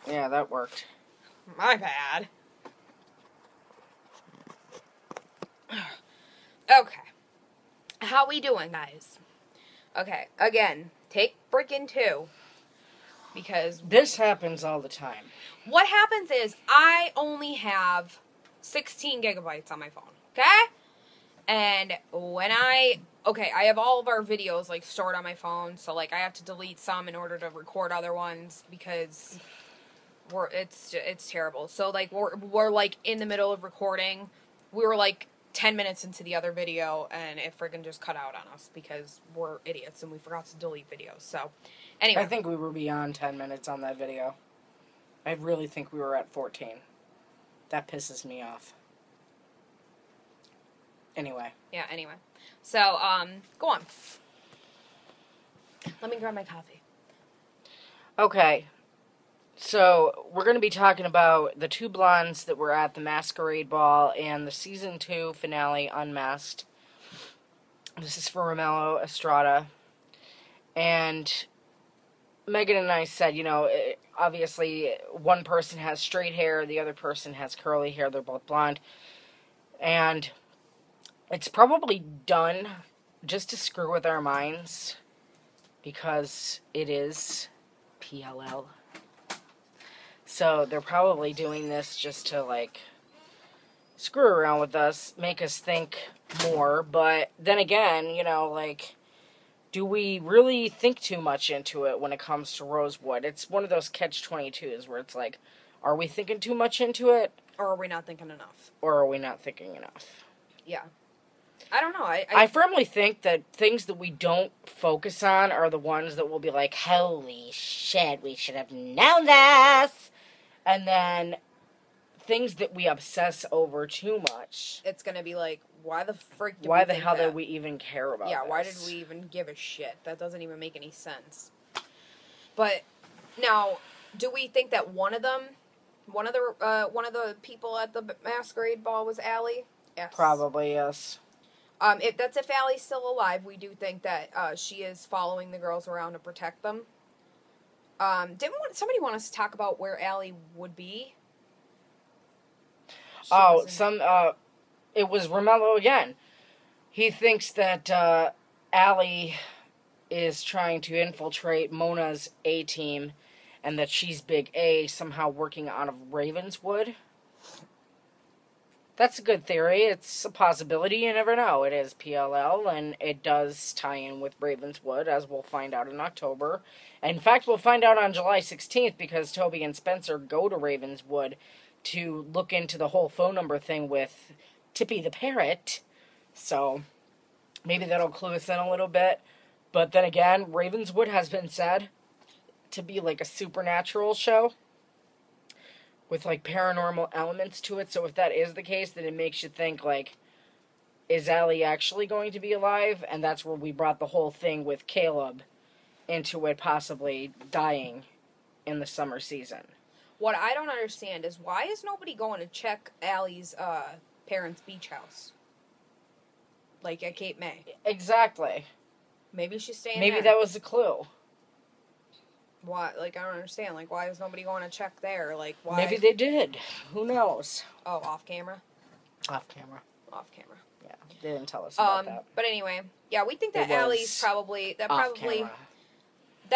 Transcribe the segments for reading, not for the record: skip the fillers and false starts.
Yeah, that worked. My bad. Okay. How we doing, guys? Okay, again, take freaking 2. Because this happens all the time. What happens is I only have 16 gigabytes on my phone, okay? And when I have all of our videos, like, stored on my phone, so, like, I have to delete some in order to record other ones, because it's terrible. So, like, we're, like, in the middle of recording. We were, like, 10 minutes into the other video, and it friggin' just cut out on us, because we're idiots, and we forgot to delete videos, so, anyway. I think we were beyond 10 minutes on that video. I really think we were at 14. That pisses me off. Anyway. Yeah, anyway. So, go on. Let me grab my coffee. Okay. So, we're going to be talking about the 2 blondes that were at the Masquerade Ball and the Season 2 finale, Unmasked. This is for Romello Estrada. And Megan and I said, you know, obviously one person has straight hair, the other person has curly hair. They're both blonde. And it's probably done just to screw with our minds, because it is PLL. So they're probably doing this just to, like, screw around with us, make us think more. But then again, you know, like, do we really think too much into it when it comes to Rosewood? It's one of those catch-22s where it's like, are we thinking too much into it? Or are we not thinking enough? Or are we not thinking enough? Yeah. I don't know. I firmly think that things that we don't focus on are the ones that will be like, holy shit, we should have known this. And then things that we obsess over too much. It's going to be like, why the frick did why the hell did we even care about this? this? Why did we even give a shit? That doesn't even make any sense. But now, do we think that one of the people at the Masquerade Ball was Allie? Yes. Probably, yes. If Allie's still alive, we do think that she is following the girls around to protect them. Didn't somebody want us to talk about where Allie would be? It was Romello again. He thinks that Allie is trying to infiltrate Mona's A-team, and that she's Big A, somehow working out of Ravenswood. That's a good theory. It's a possibility. You never know. It is PLL, and it does tie in with Ravenswood, as we'll find out in October. And in fact, we'll find out on July 16th, because Toby and Spencer go to Ravenswood to look into the whole phone number thing with Tippy the Parrot. So, maybe that'll clue us in a little bit. But then again, Ravenswood has been said to be like a supernatural show with, like, paranormal elements to it. So if that is the case, then it makes you think, like, is Allie actually going to be alive? And that's where we brought the whole thing with Caleb into it possibly dying in the summer season. What I don't understand is, why is nobody going to check Allie's parents' beach house? Like, at Cape May. Exactly. Maybe she's staying Maybe there. that was the clue. Why? Like, I don't understand. Like, why is nobody going to check there? Like, why? Maybe they did. Who knows? Oh, off camera? Off camera. Off camera. Yeah, they didn't tell us about that. But anyway, yeah, we think that Allie's probably... That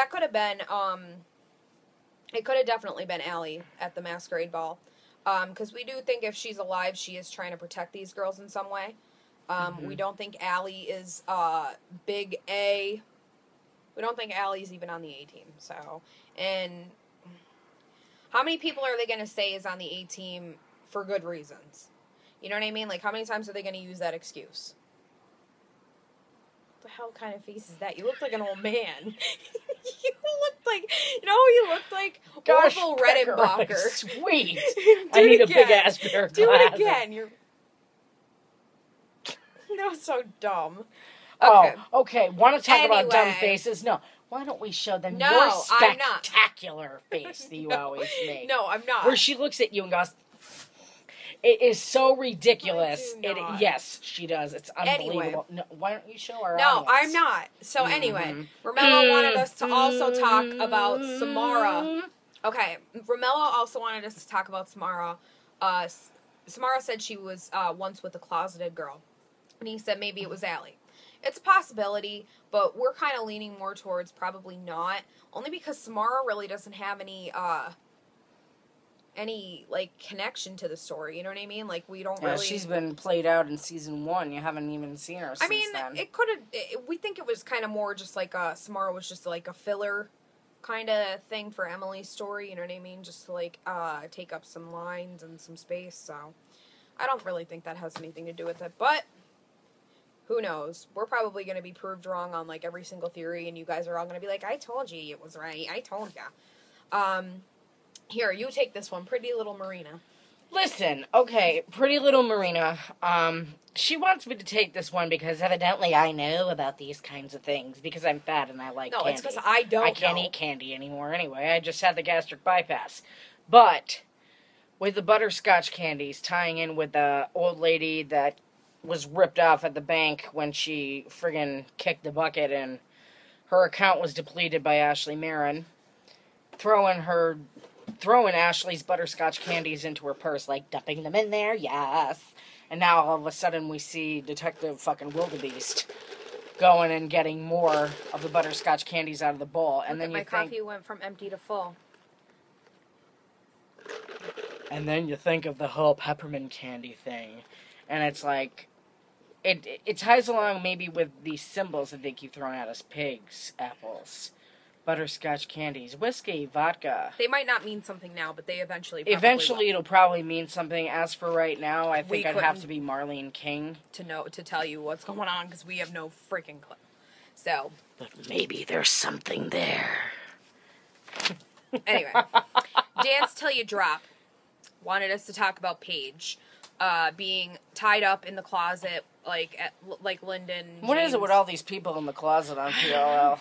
could have been, it could have definitely been Allie at the Masquerade Ball. Because we do think if she's alive, she is trying to protect these girls in some way. We don't think Allie is, Big A. We don't think Allie's even on the A-team, so. And how many people are they going to say is on the A-team for good reasons? You know what I mean? Like, how many times are they going to use that excuse? What the hell kind of face is that? You look like an old man. You looked like, you know who you looked like? Gosh, Orville Redenbacher. Sweet. I need a big-ass pair of glasses. Do it again. That was so dumb. Okay. Oh, okay. Want to talk about dumb faces? No. Why don't we show them your spectacular face that you always make? No, I'm not. Where she looks at you and goes, it is so ridiculous. Yes, she does. It's unbelievable. Anyway. No, why don't you show our audience? I'm not. So anyway, Romello wanted us to also talk about Samara Okay, Romello also wanted us to talk about Samara. Samara said she was once with a closeted girl. And he said maybe it was Allie. It's a possibility, but we're kind of leaning more towards probably not. Only because Samara really doesn't have any like connection to the story. You know what I mean? Like we don't really. She's been played out in season 1. You haven't even seen her since then. It could have. We think it was kind of more just like Samara was just like a filler kind of thing for Emily's story. You know what I mean? Just to like take up some lines and some space. So I don't really think that has anything to do with it, but. Who knows? We're probably going to be proved wrong on, like, every single theory, and you guys are all going to be like, I told you it was right. I told ya. Here, you take this one. Pretty Little Marina. Listen, okay, Pretty Little Marina, she wants me to take this one because evidently I know about these kinds of things because I'm fat and I like candy. No, it's because I don't I can't eat candy anymore anyway. I just had the gastric bypass. But with the butterscotch candies tying in with the old lady that was ripped off at the bank when she friggin' kicked the bucket and her account was depleted by Ashley Marin, throwing Ashley's butterscotch candies into her purse, like dumping them in there, yes. And now all of a sudden we see Detective fucking Wildebeest going and getting more of the butterscotch candies out of the bowl. And then my coffee went from empty to full. And then you think of the whole peppermint candy thing. And it's like, it ties along maybe with these symbols that they keep throwing at us. Pigs, apples, butterscotch candies, whiskey, vodka. They might not mean something now, but they eventually will. It'll probably mean something. As for right now, I think I'd have to be Marlene King. To tell you what's going on, because we have no freaking clue. So. But maybe there's something there. Anyway. Dance Till You Drop wanted us to talk about Paige. Being tied up in the closet, like Lyndon. What is it with all these people in the closet on PLL?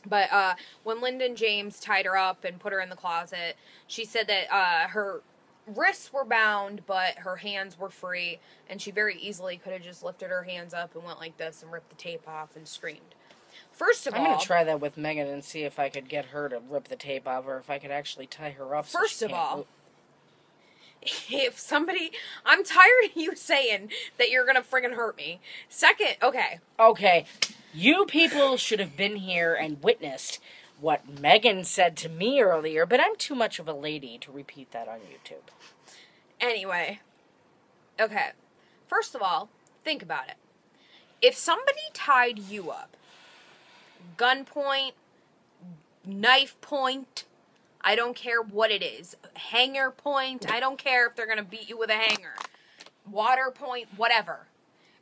But when Lyndon James tied her up and put her in the closet, she said that her wrists were bound, but her hands were free, and she very easily could have just lifted her hands up and went like this and ripped the tape off and screamed. First of all... I'm going to try that with Megan and see if I could get her to rip the tape off, or if I could actually tie her up. First of all... If somebody... I'm tired of you saying that you're gonna friggin' hurt me. Second, okay. Okay. You people should have been here and witnessed what Megan said to me earlier, but I'm too much of a lady to repeat that on YouTube. Anyway. Okay. First of all, think about it. If somebody tied you up, gunpoint, knife point... I don't care what it is. Hanger point. I don't care if they're going to beat you with a hanger. Water point. Whatever.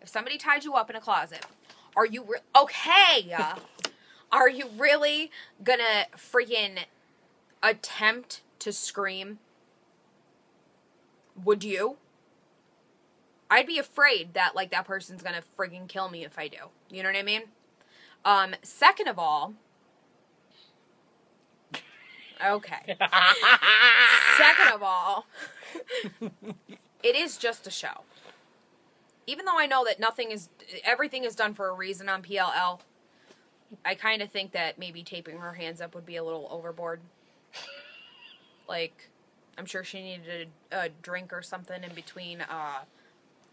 If somebody tied you up in a closet, are you... okay! Are you really going to freaking attempt to scream? Would you? I'd be afraid that, like, that person's going to freaking kill me if I do. You know what I mean? Second of all... Okay. Second of all, it is just a show. Even though I know that everything is done for a reason on PLL, I kind of think that maybe taping her hands up would be a little overboard. Like, I'm sure she needed a drink or something in between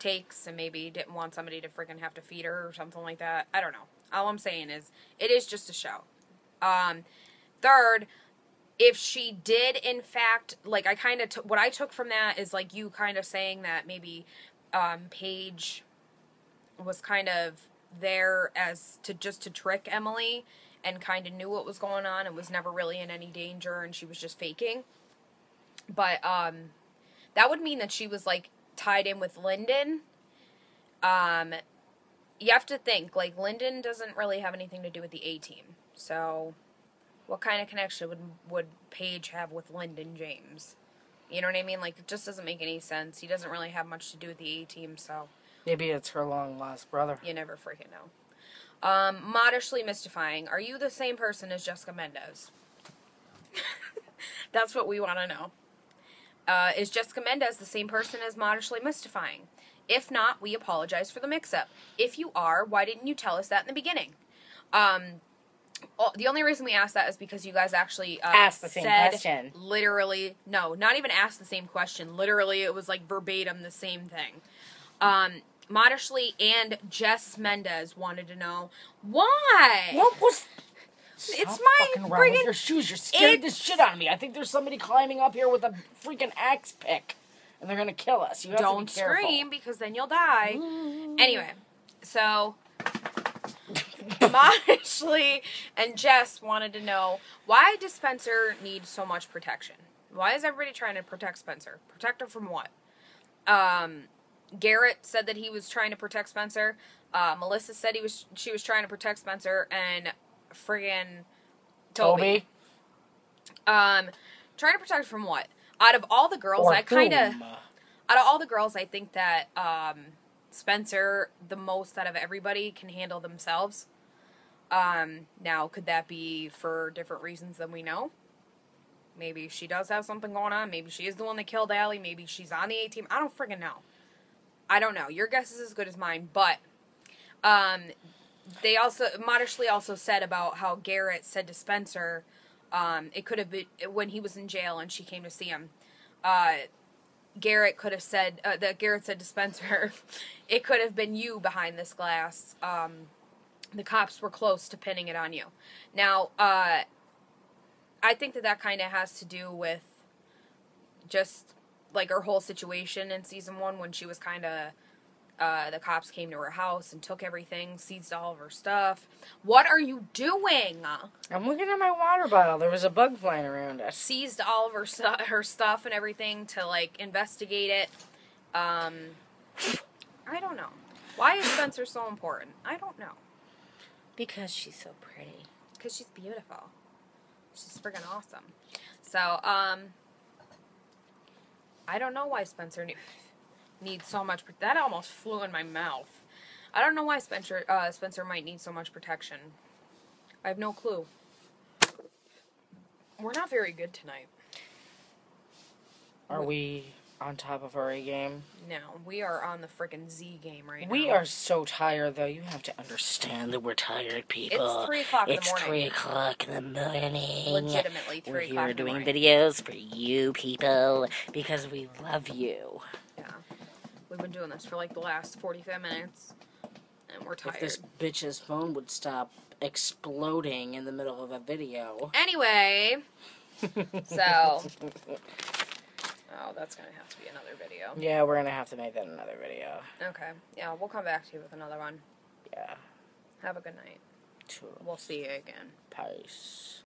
takes and maybe didn't want somebody to freaking have to feed her or something like that. I don't know. All I'm saying is, it is just a show. Third... If she did, in fact, like, I kind of, what I took from that is, like, you kind of saying that maybe Paige was kind of there as to trick Emily and kind of knew what was going on and was never really in any danger and she was just faking. But that would mean that she was, like, tied in with Lyndon. You have to think, like, Lyndon doesn't really have anything to do with the A-team, so... What kind of connection would Paige have with Lyndon James? You know what I mean? Like, it just doesn't make any sense. He doesn't really have much to do with the A-team, so... Maybe it's her long-lost brother. You never freaking know. Modishly mystifying. Are you the same person as Jessica Mendez? That's what we want to know. Is Jessica Mendez the same person as Modishly Mystifying? If not, we apologize for the mix-up. If you are, why didn't you tell us that in the beginning? The only reason we asked that is because you guys actually asked the same question. Literally, no, not even asked the same question. Literally, it was like verbatim the same thing. Modishly and Jess Mendez wanted to know why. What was? It's my fucking wrong with your shoes. You're scared the shit out of me. I think there's somebody climbing up here with a freaking axe pick, and they're gonna kill us. You have Don't to be careful. scream because then you'll die. Anyway, so Modishly and Jess wanted to know, why does Spencer need so much protection? Why is everybody trying to protect Spencer? Protect her from what? Garrett said that he was trying to protect Spencer. Melissa said she was trying to protect Spencer, and friggin' Toby. Trying to protect from what? Out of all the girls, out of all the girls, I think that Spencer, the most out of everybody, can handle themselves. Now, could that be for different reasons than we know? Maybe she does have something going on. Maybe she is the one that killed Allie. Maybe she's on the A team. I don't friggin' know. I don't know. Your guess is as good as mine. But they also Modishly also said about how Garrett said to Spencer, it could have been when he was in jail and she came to see him. Garrett could have said that Garrett said to Spencer, it could have been you behind this glass. The cops were close to pinning it on you. Now, I think that kind of has to do with just like her whole situation in season 1 when she was kind of, the cops came to her house and took everything, seized all of her stuff. What are you doing? I'm looking at my water bottle. There was a bug flying around us. Seized all of her stuff and everything to, like, investigate it. I don't know. Why is Spencer so important? I don't know. Because she's so pretty. Because she's beautiful. She's friggin' awesome. So, I don't know why Spencer needs so much. That almost flew in my mouth. I don't know why Spencer might need so much protection. I have no clue. We're not very good tonight. Are we on top of our A game? No, we are on the frickin' Z game right now. We are so tired, though. You have to understand that we're tired, people. It's 3 o'clock in the morning. It's 3 o'clock in the morning. Legitimately 3 o'clock in the morning. We're here doing videos for you people because we love you. Yeah. We've been doing this for like the last 45 minutes, and we're tired. If this bitch's phone would stop exploding in the middle of a video. Anyway, so... Oh, that's going to have to be another video. Yeah, we're going to have to make that another video. Okay. Yeah, we'll come back to you with another one. Yeah. Have a good night. Toodles. We'll see you again. Peace.